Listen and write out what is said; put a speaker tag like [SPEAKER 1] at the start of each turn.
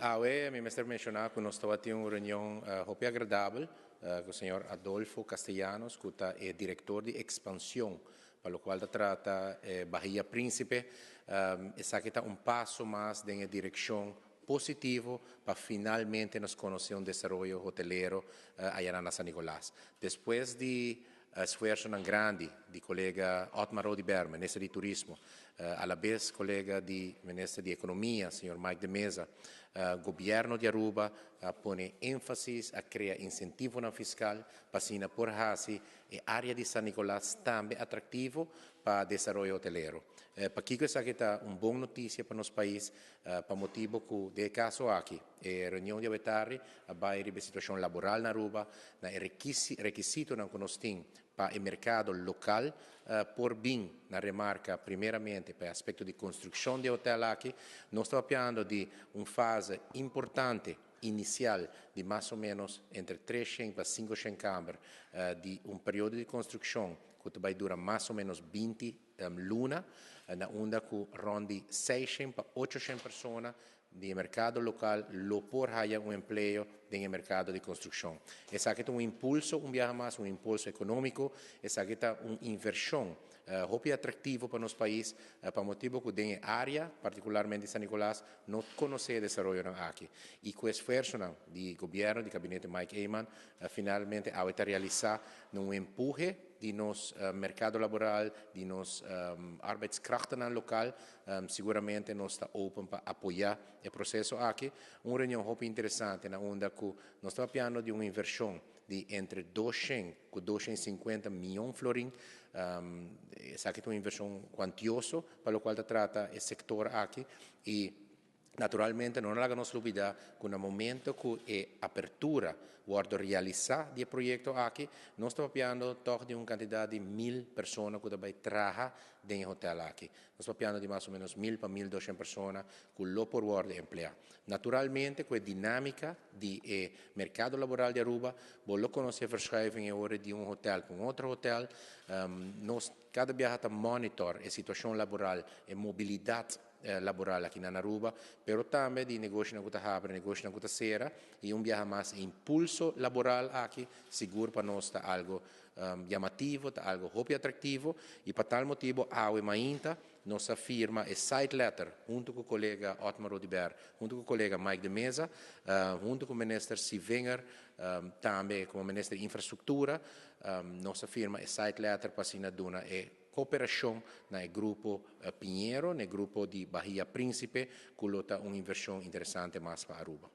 [SPEAKER 1] Awe, mi mister mencionar que nós estamos tendo uma reunião muito agradável com o senhor Adolfo Castellanos, que é diretor de expansão, para o qual trata Bahia Príncipe. Essa aqui está passo mais na direção positivo para finalmente nos conhecer desenvolvimento hoteleiro allá na San Nicolás. Depois de esforço grande do colega Otmar Odiber, ministro de Turismo, a la vez colega de ministro de Economia, senhor Mike de Mesa, governo de Aruba põe ênfase a criar incentivo fiscal para por assim a área de San Nicolás também atrativo para desenvolvimento hoteleiro. Para que essa está uma boa notícia para o nosso país, para motivo que de caso aqui, a reunião de abetarri vai a situação laboral na Aruba, na requisito que nós temos para o mercado local, por bem na remarca primeiramente para o aspecto de construção de hotel aqui, nós estamos falando de uma fase importante inicial de mais ou menos entre 300 a 500 câmaras de um período de construção que vai durar mais ou menos 20 lunas, na onda que ronde 600 a 800 pessoas do mercado local lo por haya um emprego no mercado de construção. Essa aqui é um impulso, mais um impulso econômico, essa aqui é uma inversão muito atrativo para o nosso país, para motivo que tem área, particularmente San Nicolás, não conhece o desenvolvimento aqui. E com o esforço do governo, do gabinete Mike Eyman, finalmente a realizar um empurre de nosso mercado laboral, de nossa arbeidskrachten local, seguramente nós estamos open para apoiar o processo aqui. Uma reunião muito interessante, na onda que nós estamos falando de uma inversão de entre 200 e 250 milhões de florins. Essa aqui é uma inversão quantiosa, para o qual trata o setor aqui. E naturalmente, não há nos dúvida que no momento que a apertura guarda realizar o projeto aqui, nós estamos falando de uma quantidade de 1.000 pessoas que vai trabalhar no hotel aqui. Nós estamos falando de mais ou menos 1.000 para 1.200 pessoas que lo por guarda emplear. Naturalmente, com a dinâmica do mercado laboral de Aruba, vou conhecer a verschuiving de um hotel com outro hotel. Nós cada dia monitor a situação laboral e mobilidade laboral aqui na Aruba, pero também de negócio na Abre, negócio na Sera, e mais impulso laboral aqui, seguro para nós está algo chamativo, está algo muito atrativo, e para tal motivo, a Mainta, nossa firma é site letter, junto com o colega Otmar Odiber, junto com o colega Mike de Mesa, junto com o ministro Sivenger, também com o ministro de Infraestrutura, nossa firma é site letter para assinar duna cooperação no grupo Pinheiro, no grupo de Bahia Príncipe, que é uma inversão interessante mais para Aruba.